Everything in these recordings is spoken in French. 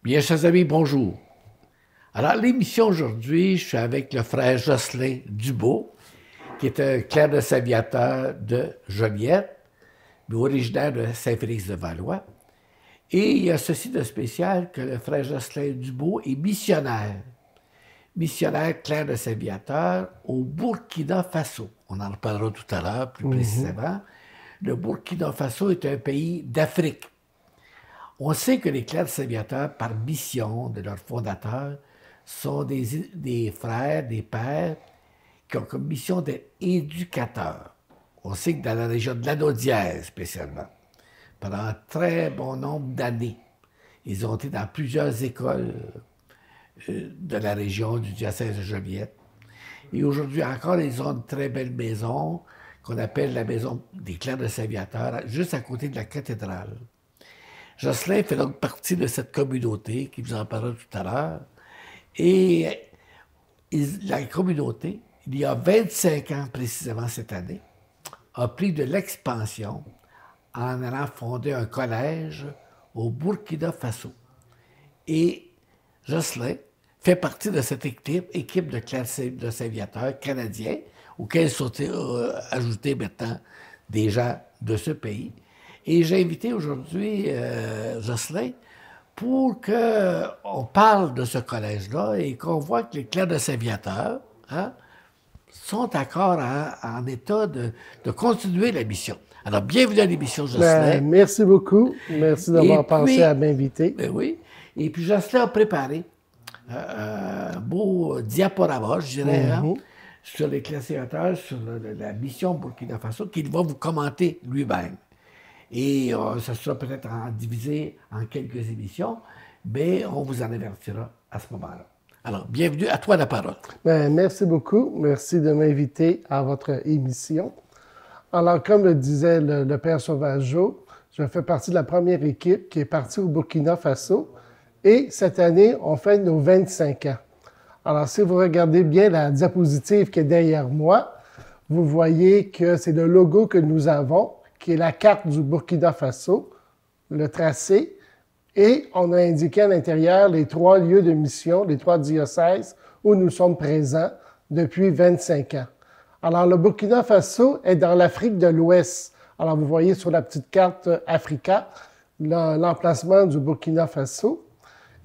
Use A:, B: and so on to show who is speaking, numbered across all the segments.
A: Bien, chers amis, bonjour. Alors, l'émission aujourd'hui, je suis avec le frère Jocelyn Dubo, qui est un clerc de Saviateur de Joliette, mais originaire de Saint-Félix-de-Valois. Et il y a ceci de spécial que le frère Jocelyn Dubo est missionnaire. Missionnaire clerc de Saviateur au Burkina Faso. On en reparlera tout à l'heure, plus précisément. Le Burkina Faso est un pays d'Afrique. On sait que les clercs de Saviateur, par mission de leurs fondateurs, sont des frères, des pères, qui ont comme mission d'être éducateurs. On sait que dans la région de l'Anaudière, spécialement, pendant un très bon nombre d'années, ils ont été dans plusieurs écoles de la région du diocèse de Joliette. Et aujourd'hui encore, ils ont une très belle maison qu'on appelle la maison des clercs de Saviateur, juste à côté de la cathédrale. Jocelyn fait donc partie de cette communauté, qui vous en parlera tout à l'heure. Et la communauté, il y a 25 ans précisément cette année, a pris de l'expansion en allant fonder un collège au Burkina Faso. Et Jocelyn fait partie de cette équipe de clercs de Saviateurs canadiens, auxquels sont ajoutés maintenant des gens de ce pays. Et j'ai invité aujourd'hui Jocelyn pour qu'on parle de ce collège-là et qu'on voit que les clercs de Saviateurs sont encore en état de continuer la mission. Alors, bienvenue à l'émission, Jocelyn.
B: Merci beaucoup. Merci d'avoir pensé à m'inviter.
A: Ben oui. Et puis, Jocelyn a préparé un beau diaporama, je dirais, sur les clercs de Saviateurs, sur la mission Burkina Faso, qu'il va vous commenter lui-même. Et ça sera peut-être divisé en quelques émissions, mais on vous en avertira à ce moment-là. Alors, bienvenue, à toi la parole.
B: Merci beaucoup. Merci de m'inviter à votre émission. Alors, comme le disait le Père Sauvageau, je fais partie de la première équipe qui est partie au Burkina Faso. Et cette année, on fait nos 25 ans. Alors, si vous regardez bien la diapositive qui est derrière moi, vous voyez que c'est le logo que nous avons, qui est la carte du Burkina Faso, le tracé, et on a indiqué à l'intérieur les 3 lieux de mission, les 3 diocèses où nous sommes présents depuis 25 ans. Alors, le Burkina Faso est dans l'Afrique de l'Ouest. Alors, vous voyez sur la petite carte Africa l'emplacement du Burkina Faso.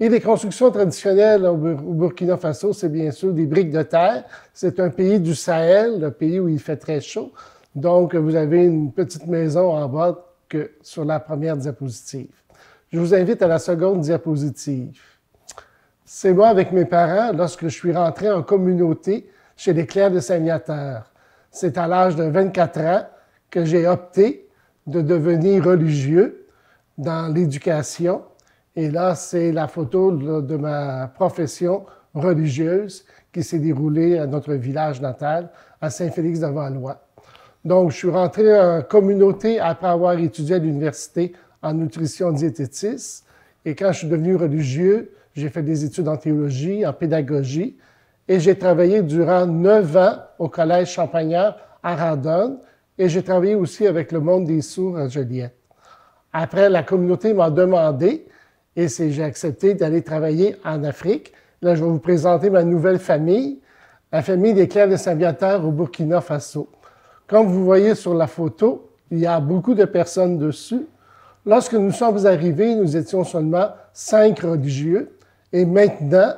B: Et les constructions traditionnelles au Burkina Faso, c'est bien sûr des briques de terre. C'est un pays du Sahel, le pays où il fait très chaud. Donc, vous avez une petite maison en bas que sur la première diapositive. Je vous invite à la seconde diapositive. C'est moi avec mes parents lorsque je suis rentré en communauté chez les clercs de Saviateurs. C'est à l'âge de 24 ans que j'ai opté de devenir religieux dans l'éducation. Et là, c'est la photo de ma profession religieuse qui s'est déroulée à notre village natal, à Saint-Félix-de-Valois. Donc, je suis rentré en communauté après avoir étudié à l'université en nutrition diététiste. Et quand je suis devenu religieux, j'ai fait des études en théologie, en pédagogie. Et j'ai travaillé durant 9 ans au Collège Champagnat à Radonne. Et j'ai travaillé aussi avec le monde des sourds à Joliette. Après, la communauté m'a demandé, et j'ai accepté d'aller travailler en Afrique. Là, je vais vous présenter ma nouvelle famille, la famille des clercs de Saviateurs au Burkina Faso. Comme vous voyez sur la photo, il y a beaucoup de personnes dessus. Lorsque nous sommes arrivés, nous étions seulement 5 religieux. Et maintenant,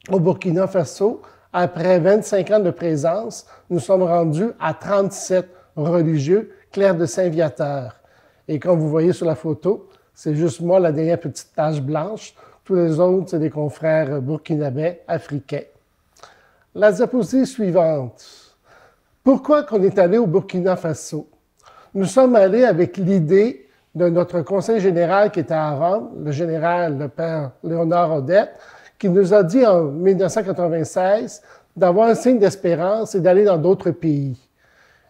B: au Burkina Faso, après 25 ans de présence, nous sommes rendus à 37 religieux clercs de Saviateurs. Et comme vous voyez sur la photo, c'est juste moi, la dernière petite tache blanche. Tous les autres, c'est des confrères burkinabés africains. La diapositive suivante. Pourquoi qu'on est allé au Burkina Faso? Nous sommes allés avec l'idée de notre conseil général qui était à Rome, le général, le père Léonard Odette, qui nous a dit en 1996 d'avoir un signe d'espérance et d'aller dans d'autres pays.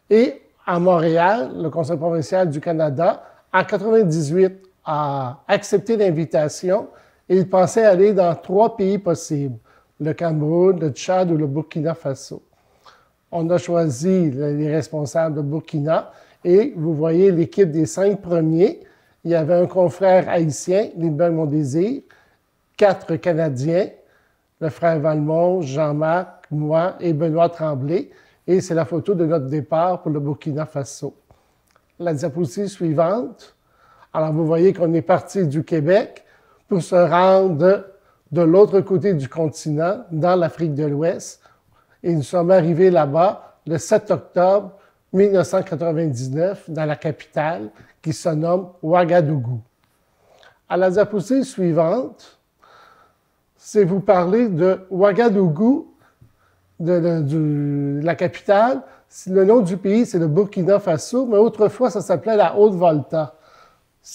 B: Et à Montréal, le conseil provincial du Canada, en 1998, a accepté l'invitation et il pensait aller dans 3 pays possibles, le Cameroun, le Tchad ou le Burkina Faso. On a choisi les responsables de Burkina et vous voyez l'équipe des 5 premiers. Il y avait un confrère haïtien, Lindbergh Mondésir, 4 Canadiens, le frère Valmont, Jean-Marc, moi et Benoît Tremblay. Et c'est la photo de notre départ pour le Burkina Faso. La diapositive suivante. Alors, vous voyez qu'on est parti du Québec pour se rendre de l'autre côté du continent, dans l'Afrique de l'Ouest. Et nous sommes arrivés là-bas le 7 octobre 1999, dans la capitale, qui se nomme Ouagadougou. À la diapositive suivante, c'est vous parler de Ouagadougou, de la capitale. Le nom du pays, c'est le Burkina Faso, mais autrefois, ça s'appelait la Haute-Volta.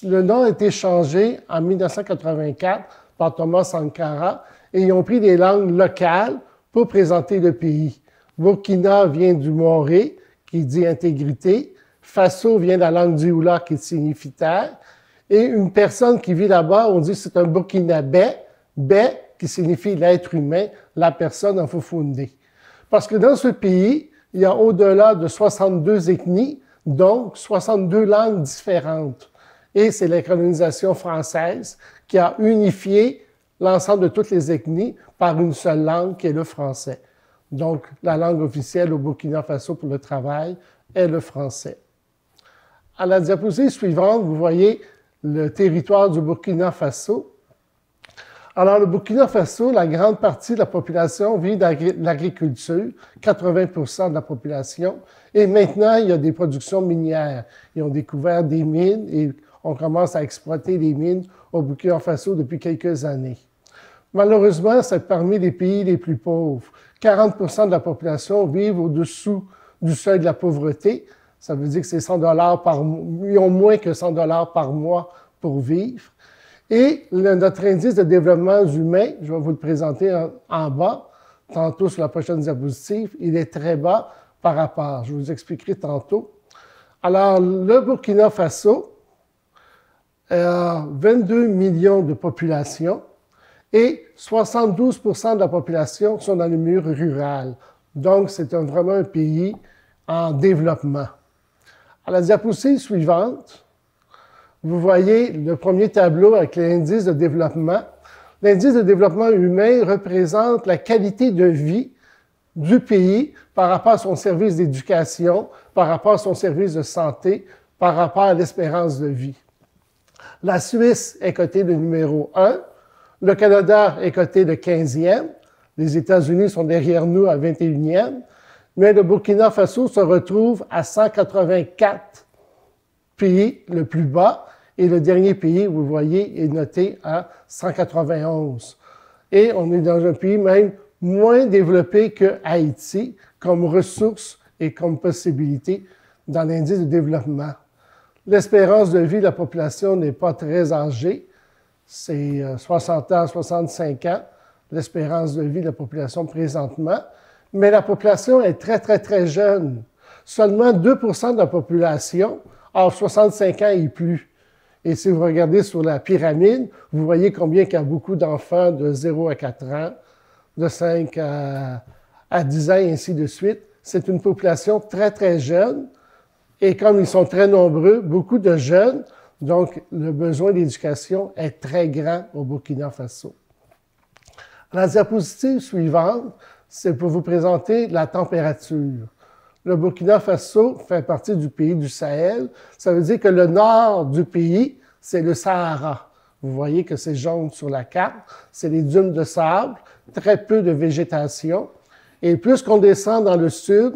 B: Le nom a été changé en 1984 par Thomas Sankara et ils ont pris des langues locales pour présenter le pays. Burkina vient du moré, qui dit intégrité. Faso vient de la langue dioula, qui signifie terre. Et une personne qui vit là-bas, on dit que c'est un Burkinabé, bé, qui signifie l'être humain, la personne en Fufundé. Parce que dans ce pays, il y a au-delà de 62 ethnies, donc 62 langues différentes. Et c'est la colonisation française qui a unifié l'ensemble de toutes les ethnies par une seule langue qui est le français. Donc, la langue officielle au Burkina Faso pour le travail est le français. À la diapositive suivante, vous voyez le territoire du Burkina Faso. Alors, le Burkina Faso, la grande partie de la population vit de l'agriculture, 80% de la population. Et maintenant, il y a des productions minières. Ils ont découvert des mines et on commence à exploiter les mines au Burkina Faso depuis quelques années. Malheureusement, c'est parmi les pays les plus pauvres. 40% de la population vivent au-dessous du seuil de la pauvreté. Ça veut dire que c'est 100 $ par mois. Ils ont moins que 100 $ par mois pour vivre. Et notre indice de développement humain, je vais vous le présenter en bas, tantôt sur la prochaine diapositive, il est très bas par rapport. Je vous expliquerai tantôt. Alors, le Burkina Faso a 22 millions de population et 72% de la population sont dans le milieu rural. Donc, c'est vraiment un pays en développement. À la diapositive suivante, vous voyez le premier tableau avec l'indice de développement. L'indice de développement humain représente la qualité de vie du pays par rapport à son service d'éducation, par rapport à son service de santé, par rapport à l'espérance de vie. La Suisse est cotée de numéro 1, le Canada est coté de 15e, les États-Unis sont derrière nous à 21e, mais le Burkina Faso se retrouve à 184 pays le plus bas, et le dernier pays, vous voyez, est noté à 191. Et on est dans un pays même moins développé que Haïti comme ressources et comme possibilités dans l'indice de développement. L'espérance de vie de la population n'est pas très âgée, c'est 60 ans, 65 ans, l'espérance de vie de la population présentement, mais la population est très, très, très jeune. Seulement 2% de la population a 65 ans et plus. Et si vous regardez sur la pyramide, vous voyez combien il y a beaucoup d'enfants de 0 à 4 ans, de 5 à 10 ans, et ainsi de suite. C'est une population très, très jeune. Et comme ils sont très nombreux, beaucoup de jeunes, donc le besoin d'éducation est très grand au Burkina Faso. La diapositive suivante, c'est pour vous présenter la température. Le Burkina Faso fait partie du pays du Sahel. Ça veut dire que le nord du pays, c'est le Sahara. Vous voyez que c'est jaune sur la carte. C'est les dunes de sable, très peu de végétation. Et plus qu'on descend dans le sud,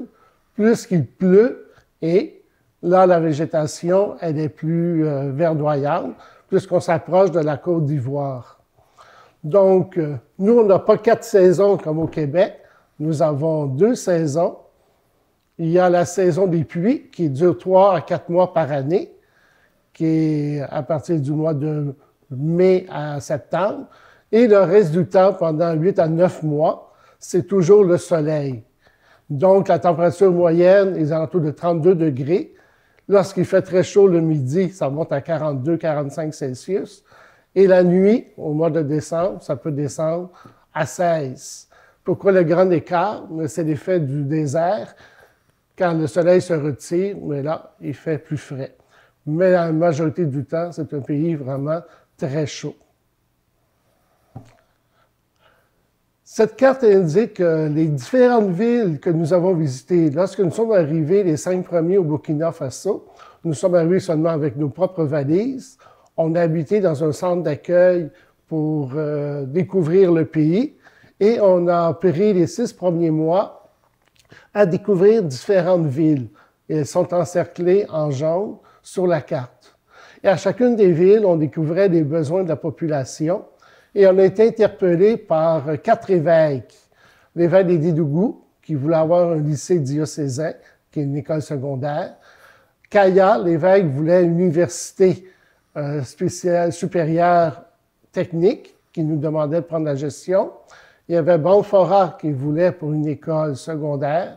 B: plus qu'il pleut. Et là, la végétation, elle est plus verdoyante, plus qu'on s'approche de la Côte d'Ivoire. Donc, nous, on n'a pas 4 saisons comme au Québec. Nous avons 2 saisons. Il y a la saison des pluies qui dure 3 à 4 mois par année, qui est à partir du mois de mai à septembre. Et le reste du temps, pendant 8 à 9 mois, c'est toujours le soleil. Donc, la température moyenne est alentour de 32 degrés. Lorsqu'il fait très chaud le midi, ça monte à 42-45 Celsius. Et la nuit, au mois de décembre, ça peut descendre à 16. Pourquoi le grand écart? C'est l'effet du désert. Quand le soleil se retire, mais là, il fait plus frais. Mais la majorité du temps, c'est un pays vraiment très chaud. Cette carte indique les différentes villes que nous avons visitées. Lorsque nous sommes arrivés, les 5 premiers au Burkina Faso, nous sommes arrivés seulement avec nos propres valises. On a habité dans un centre d'accueil pour découvrir le pays et on a pris les 6 premiers mois à découvrir différentes villes. Et elles sont encerclées en jaune sur la carte. Et à chacune des villes, on découvrait les besoins de la population. Et on a été interpellé par 4 évêques. L'évêque des Dédougou, qui voulait avoir un lycée diocésain, qui est une école secondaire. Kaya, l'évêque, voulait une université spéciale, supérieure technique, qui nous demandait de prendre la gestion. Il y avait Bonfora, qui voulait pour une école secondaire.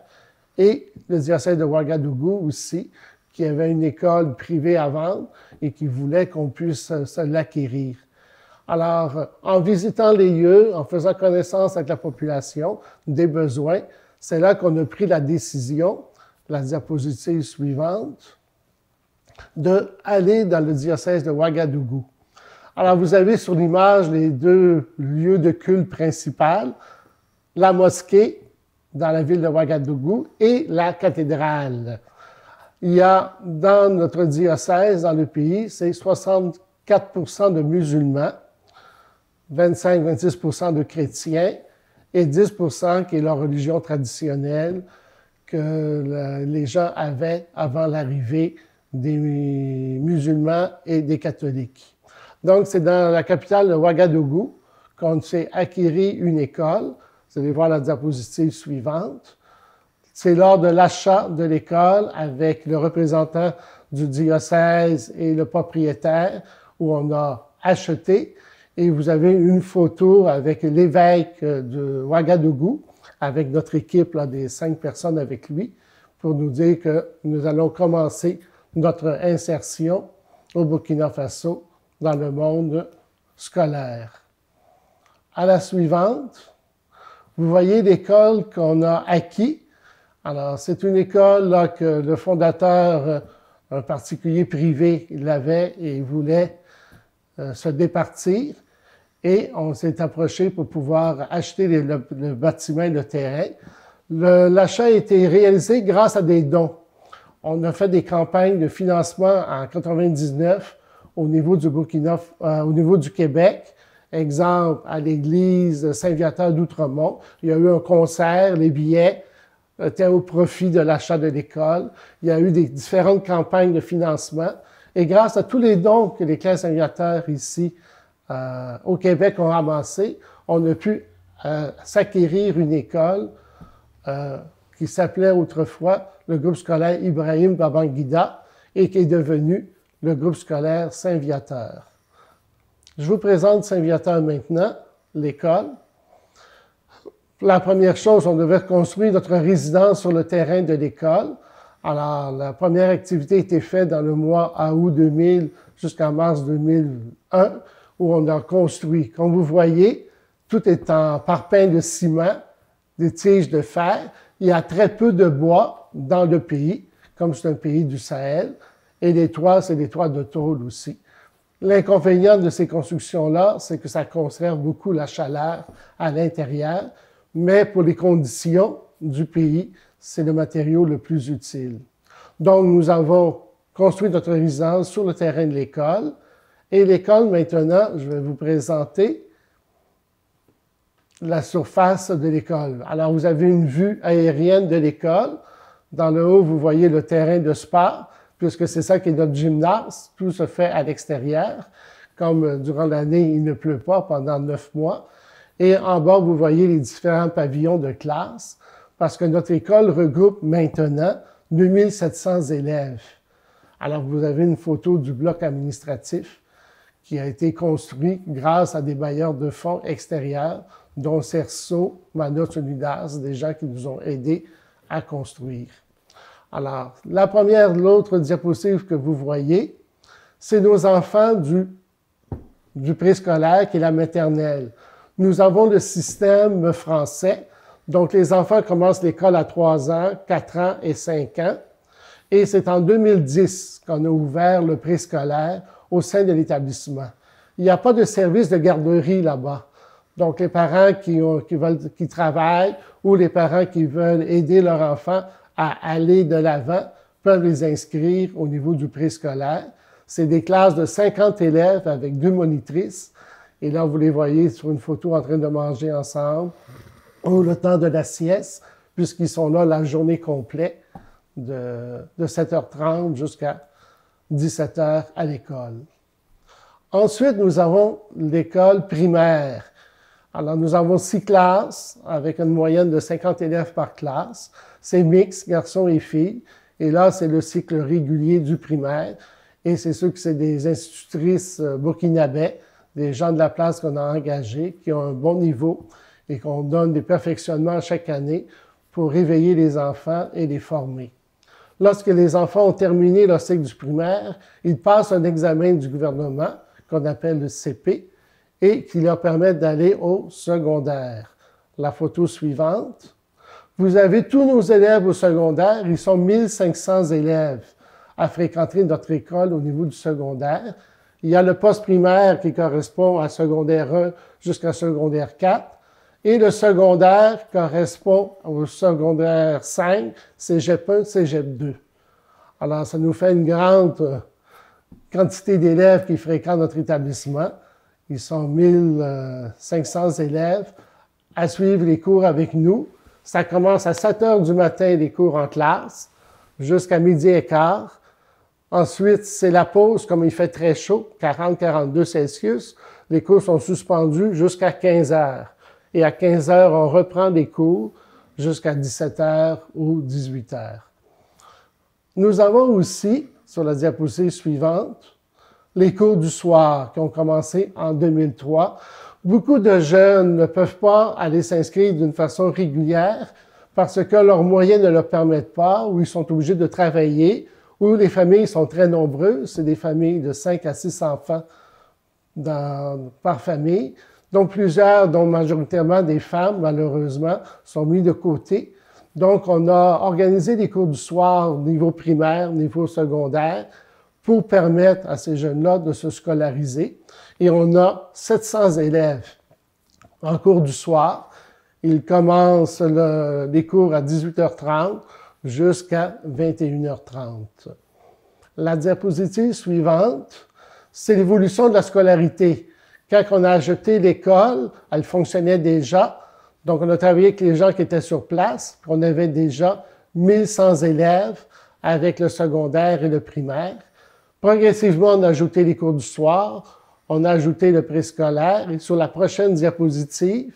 B: Et le diocèse de Ouagadougou aussi, qui avait une école privée à vendre et qui voulait qu'on puisse se l'acquérir. Alors, en visitant les lieux, en faisant connaissance avec la population, des besoins, c'est là qu'on a pris la décision, la diapositive suivante, d'aller dans le diocèse de Ouagadougou. Alors, vous avez sur l'image les 2 lieux de culte principaux, la mosquée dans la ville de Ouagadougou et la cathédrale. Il y a dans notre diocèse, dans le pays, c'est 64% de musulmans, 25-26% de chrétiens et 10% qui est leur religion traditionnelle que les gens avaient avant l'arrivée des musulmans et des catholiques. Donc, c'est dans la capitale de Ouagadougou qu'on s'est acquéri une école. Vous allez voir la diapositive suivante. C'est lors de l'achat de l'école avec le représentant du diocèse et le propriétaire où on a acheté. Et vous avez une photo avec l'évêque de Ouagadougou, avec notre équipe là, des 5 personnes avec lui, pour nous dire que nous allons commencer notre insertion au Burkina Faso dans le monde scolaire. À la suivante, vous voyez l'école qu'on a acquis. Alors, c'est une école là, que le fondateur, un particulier privé, l'avait et voulait se départir. Et on s'est approché pour pouvoir acheter le bâtiment et le terrain. L'achat a été réalisé grâce à des dons. On a fait des campagnes de financement en 1999 au niveau du au niveau du Québec. Exemple, à l'église Saint-Viateur d'Outremont, il y a eu un concert, les billets étaient au profit de l'achat de l'école. Il y a eu des différentes campagnes de financement. Et grâce à tous les dons que l'Éclair Saint-Viateur ici au Québec ont ramassé, on a pu s'acquérir une école qui s'appelait autrefois le groupe scolaire Ibrahim Babangida et qui est devenu le groupe scolaire Saint-Viateur. Je vous présente Saint-Viateur maintenant, l'école. La première chose, on devait construire notre résidence sur le terrain de l'école. Alors, la première activité a été faite dans le mois août 2000 jusqu'en mars 2001, où on a construit. Comme vous voyez, tout est en parpaing de ciment, des tiges de fer. Il y a très peu de bois dans le pays, comme c'est un pays du Sahel. Et les toits, c'est des toits de tôle aussi. L'inconvénient de ces constructions-là, c'est que ça conserve beaucoup la chaleur à l'intérieur, mais pour les conditions du pays, c'est le matériau le plus utile. Donc, nous avons construit notre résidence sur le terrain de l'école. Et l'école, maintenant, je vais vous présenter la surface de l'école. Alors, vous avez une vue aérienne de l'école. Dans le haut, vous voyez le terrain de sport, puisque c'est ça qui est notre gymnase. Tout se fait à l'extérieur. Comme durant l'année, il ne pleut pas pendant 9 mois. Et en bas, vous voyez les différents pavillons de classe, parce que notre école regroupe maintenant 2700 élèves. Alors, vous avez une photo du bloc administratif qui a été construit grâce à des bailleurs de fonds extérieurs, dont Cerceau, Manos Unidas, des gens qui nous ont aidés à construire. Alors, l'autre diapositive que vous voyez, c'est nos enfants du préscolaire qui est la maternelle. Nous avons le système français, donc les enfants commencent l'école à 3 ans, 4 ans et 5 ans. Et c'est en 2010 qu'on a ouvert le préscolaire au sein de l'établissement. Il n'y a pas de service de garderie là-bas. Donc, les parents qui travaillent ou les parents qui veulent aider leur enfant à aller de l'avant peuvent les inscrire au niveau du préscolaire. C'est des classes de 50 élèves avec 2 monitrices. Et là, vous les voyez sur une photo en train de manger ensemble ou le temps de la sieste, puisqu'ils sont là la journée complète de 7h30 jusqu'à 17h à l'école. Ensuite, nous avons l'école primaire. Alors, nous avons 6 classes avec une moyenne de 50 élèves par classe. C'est mixte, garçons et filles. Et là, c'est le cycle régulier du primaire. Et c'est sûr que c'est des institutrices burkinabais, des gens de la place qu'on a engagés, qui ont un bon niveau et qu'on donne des perfectionnements chaque année pour réveiller les enfants et les former. Lorsque les enfants ont terminé leur cycle du primaire, ils passent un examen du gouvernement qu'on appelle le CP et qui leur permet d'aller au secondaire. La photo suivante. Vous avez tous nos élèves au secondaire. Ils sont 1500 élèves à fréquenter notre école au niveau du secondaire. Il y a le poste primaire qui correspond à secondaire 1 jusqu'à secondaire 4. Et le secondaire correspond au secondaire 5, cégep 1, cégep 2. Alors, ça nous fait une grande quantité d'élèves qui fréquentent notre établissement. Ils sont 1500 élèves à suivre les cours avec nous. Ça commence à 7 heures du matin, les cours en classe, jusqu'à 12h15. Ensuite, c'est la pause, comme il fait très chaud, 40-42 Celsius. Les cours sont suspendus jusqu'à 15 heures. Et à 15 heures, on reprend les cours jusqu'à 17 heures ou 18 heures. Nous avons aussi, sur la diapositive suivante, les cours du soir qui ont commencé en 2003. Beaucoup de jeunes ne peuvent pas aller s'inscrire d'une façon régulière parce que leurs moyens ne leur permettent pas, ou ils sont obligés de travailler, ou les familles sont très nombreuses. C'est des familles de 5 à 6 enfants par famille. Donc, plusieurs, dont majoritairement des femmes, malheureusement, sont mis de côté. Donc, on a organisé des cours du soir au niveau primaire, au niveau secondaire, pour permettre à ces jeunes-là de se scolariser. Et on a 700 élèves en cours du soir. Ils commencent les cours à 18h30 jusqu'à 21h30. La diapositive suivante, c'est l'évolution de la scolarité. Quand on a acheté l'école, elle fonctionnait déjà. Donc, on a travaillé avec les gens qui étaient sur place. On avait déjà 1100 élèves avec le secondaire et le primaire. Progressivement, on a ajouté les cours du soir. On a ajouté le préscolaire. Et sur la prochaine diapositive,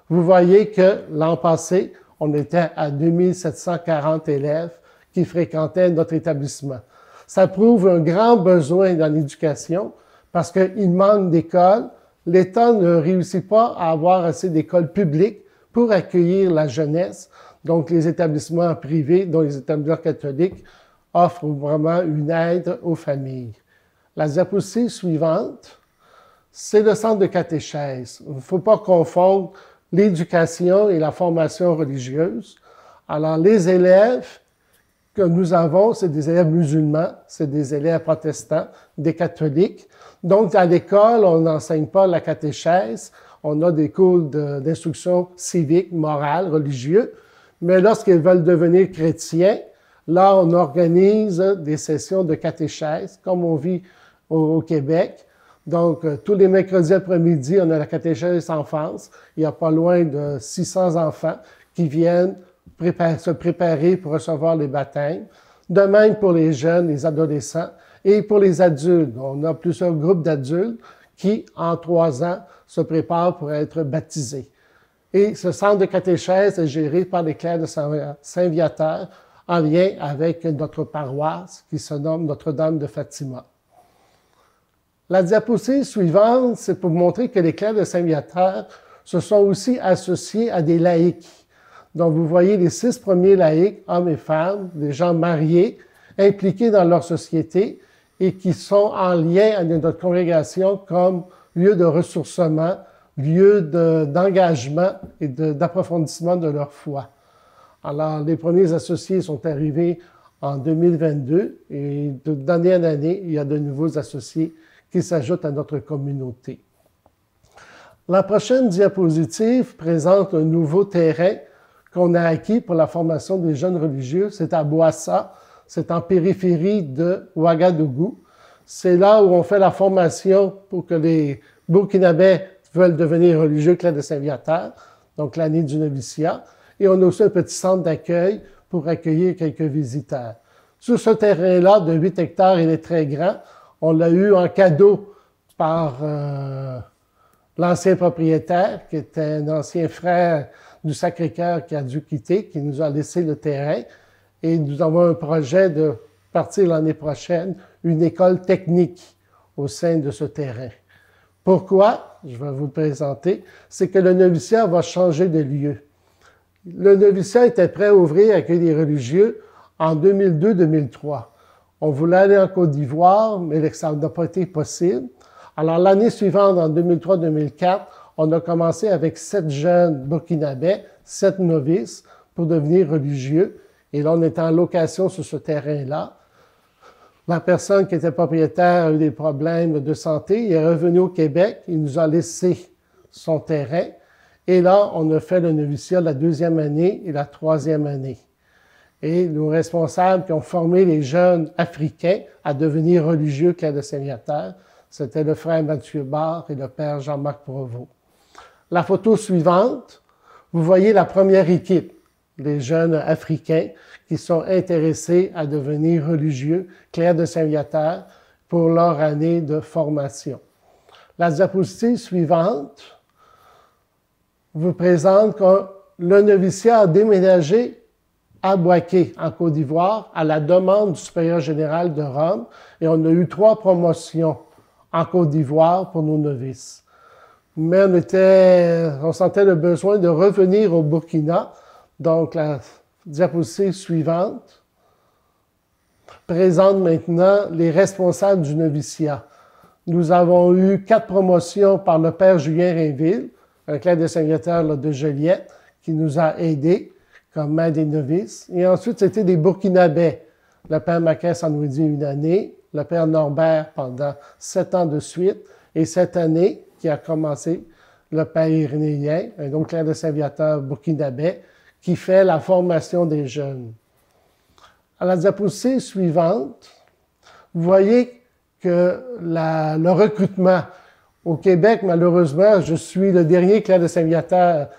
B: vous voyez que l'an passé, on était à 2740 élèves qui fréquentaient notre établissement. Ça prouve un grand besoin dans l'éducation parce qu'il manque d'écoles. L'État ne réussit pas à avoir assez d'écoles publiques pour accueillir la jeunesse. Donc, les établissements privés, dont les établissements catholiques, offrent vraiment une aide aux familles. La diapositive suivante, c'est le centre de catéchèse. Il ne faut pas confondre l'éducation et la formation religieuse. Alors, les élèves que nous avons, c'est des élèves musulmans, c'est des élèves protestants, des catholiques. Donc, à l'école, on n'enseigne pas la catéchèse, on a des cours d'instruction civique, morale, religieux, mais lorsqu'ils veulent devenir chrétiens, là, on organise des sessions de catéchèse, comme on vit au Québec. Donc, tous les mercredis après-midi, on a la catéchèse enfance. Il y a pas loin de 600 enfants qui viennent se préparer pour recevoir les baptêmes. De même pour les jeunes, les adolescents et pour les adultes. On a plusieurs groupes d'adultes qui, en 3 ans, se préparent pour être baptisés. Et ce centre de catéchèse est géré par les clercs de Saint-Viateur en lien avec notre paroisse qui se nomme Notre-Dame de Fatima. La diapositive suivante, c'est pour montrer que les clercs de Saint-Viateur se sont aussi associés à des laïcs. Donc, vous voyez les 6 premiers laïcs, hommes et femmes, des gens mariés, impliqués dans leur société et qui sont en lien avec notre congrégation comme lieu de ressourcement, lieu d'engagement et d'approfondissement de leur foi. Alors, les premiers associés sont arrivés en 2022 et d'année en année, il y a de nouveaux associés qui s'ajoutent à notre communauté. La prochaine diapositive présente un nouveau terrain qu'on a acquis pour la formation des jeunes religieux. C'est à Boissa, c'est en périphérie de Ouagadougou. C'est là où on fait la formation pour que les Burkinabés veulent devenir religieux clercs de Saint-Viateur, donc l'année du noviciat. Et on a aussi un petit centre d'accueil pour accueillir quelques visiteurs. Sur ce terrain-là, de 8 hectares, il est très grand. On l'a eu en cadeau par l'ancien propriétaire, qui était un ancien frère du Sacré-Cœur qui a dû quitter, qui nous a laissé le terrain. Et nous avons un projet de partir l'année prochaine, une école technique au sein de ce terrain. Pourquoi? Je vais vous le présenter. C'est que le noviciat va changer de lieu. Le noviciat était prêt à ouvrir, à accueillir les religieux en 2002-2003. On voulait aller en Côte d'Ivoire, mais ça n'a pas été possible. Alors, l'année suivante, en 2003-2004, on a commencé avec 7 jeunes burkinabés, 7 novices, pour devenir religieux. Et là, on était en location sur ce terrain-là. La personne qui était propriétaire a eu des problèmes de santé. Il est revenu au Québec. Il nous a laissé son terrain. Et là, on a fait le noviciat la 2e année et la 3e année. Et nos responsables qui ont formé les jeunes africains à devenir religieux clercs de Saint-Viateur, c'était le frère Mathieu Barre et le père Jean-Marc Provost. La photo suivante, vous voyez la première équipe, les jeunes africains qui sont intéressés à devenir religieux clercs de Saint-Viateur pour leur année de formation. La diapositive suivante vous présente que le noviciat a déménagé à Boaké, en Côte d'Ivoire, à la demande du supérieur général de Rome, et on a eu 3 promotions en Côte d'Ivoire pour nos novices. Mais on sentait le besoin de revenir au Burkina, donc la diapositive suivante présente maintenant les responsables du noviciat. Nous avons eu 4 promotions par le père Julien Rainville, un clerc de Saint-Viateur de Joliette, qui nous a aidés comme maître des novices. Et ensuite, c'était des Burkinabés. Le père Maquès en dit 1 année, le père Norbert pendant 7 ans de suite, et cette année, qui a commencé, le père Irénéen, un donc clerc de Saint-Viateur burkinabé, qui fait la formation des jeunes. À la diapositive suivante, vous voyez que le recrutement au Québec, malheureusement, je suis le dernier clerc de Saint-Viateur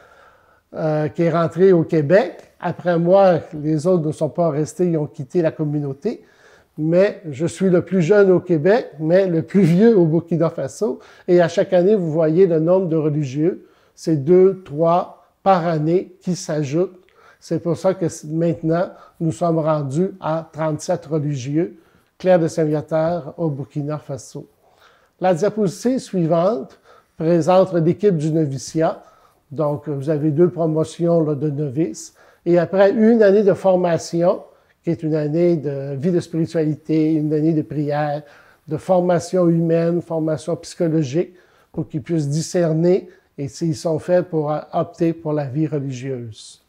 B: qui est rentré au Québec. Après moi, les autres ne sont pas restés, ils ont quitté la communauté. Mais je suis le plus jeune au Québec, mais le plus vieux au Burkina Faso. Et à chaque année, vous voyez le nombre de religieux. C'est 2, 3 par année qui s'ajoutent. C'est pour ça que maintenant, nous sommes rendus à 37 religieux, clercs de Saint-Viateur au Burkina Faso. La diapositive suivante présente l'équipe du noviciat. Donc, vous avez 2 promotions là, de novices. Et après une année de formation, qui est une année de vie de spiritualité, une année de prière, de formation humaine, formation psychologique, pour qu'ils puissent discerner et s'ils sont faits pour opter pour la vie religieuse.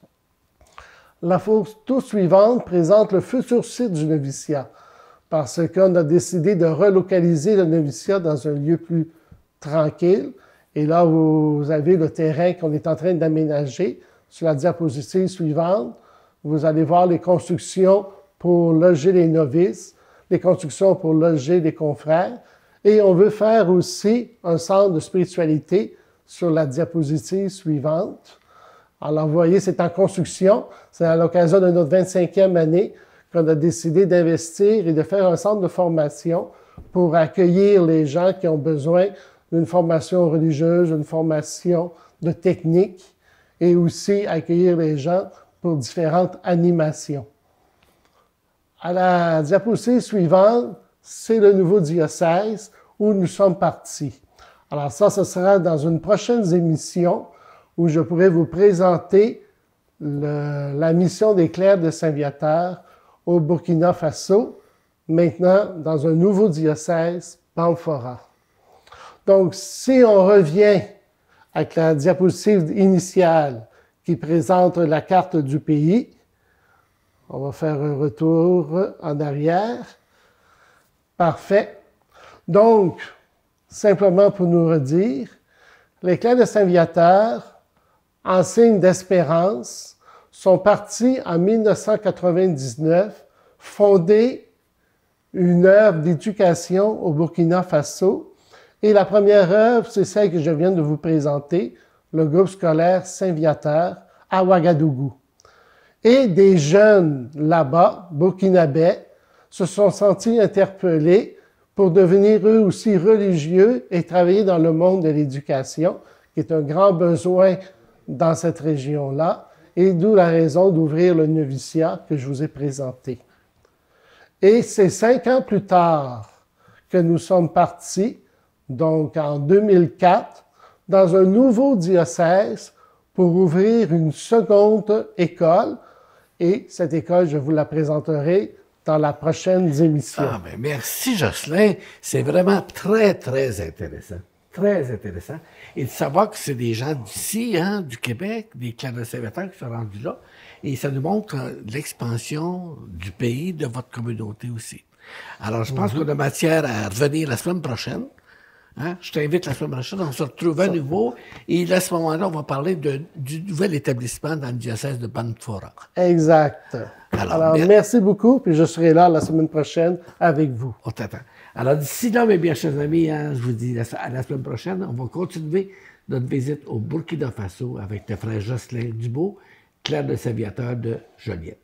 B: La photo suivante présente le futur site du noviciat, parce qu'on a décidé de relocaliser le noviciat dans un lieu plus tranquille. Et là, vous avez le terrain qu'on est en train d'aménager. Sur la diapositive suivante, vous allez voir les constructions pour loger les novices, les constructions pour loger les confrères. Et on veut faire aussi un centre de spiritualité sur la diapositive suivante. Alors, vous voyez, c'est en construction. C'est à l'occasion de notre 25e année qu'on a décidé d'investir et de faire un centre de formation pour accueillir les gens qui ont besoin d'une formation religieuse, une formation de technique, et aussi accueillir les gens pour différentes animations. À la diapositive suivante, c'est le nouveau diocèse où nous sommes partis. Alors ça, ce sera dans une prochaine émission où je pourrai vous présenter la mission des clercs de Saint-Viateur au Burkina Faso, maintenant dans un nouveau diocèse, Bamfora. Donc, si on revient avec la diapositive initiale qui présente la carte du pays, on va faire un retour en arrière. Parfait. Donc, simplement pour nous redire, les clercs de Saint-Viateur, en signe d'espérance, sont partis en 1999 fonder une œuvre d'éducation au Burkina Faso. Et la première œuvre, c'est celle que je viens de vous présenter, le groupe scolaire Saint-Viateur à Ouagadougou. Et des jeunes là-bas, burkinabés, se sont sentis interpellés pour devenir eux aussi religieux et travailler dans le monde de l'éducation, qui est un grand besoin dans cette région-là, et d'où la raison d'ouvrir le noviciat que je vous ai présenté. Et c'est 5 ans plus tard que nous sommes partis, donc en 2004, dans un nouveau diocèse pour ouvrir une seconde école. Et cette école, je vous la présenterai dans la prochaine émission.
A: Ah, ben merci Jocelyn. C'est vraiment très, très intéressant. Très intéressant. Et de savoir que c'est des gens d'ici, hein, du Québec, des clercs de Saint-Viateur qui sont rendus là. Et ça nous montre l'expansion du pays, de votre communauté aussi. Alors, je pense qu'on a matière à revenir la semaine prochaine. Hein? Je t'invite la semaine prochaine, on se retrouve à nouveau. Et à ce moment-là, on va parler du nouvel établissement dans le diocèse de Banfora.
B: Exact. Alors merci beaucoup, puis je serai là la semaine prochaine avec vous.
A: On t'attend. Alors, d'ici là, mes bien chers amis, hein, je vous dis à la semaine prochaine, on va continuer notre visite au Burkina Faso avec le frère Jocelyn Dubo, clerc de Saint-Viateur de Joliette.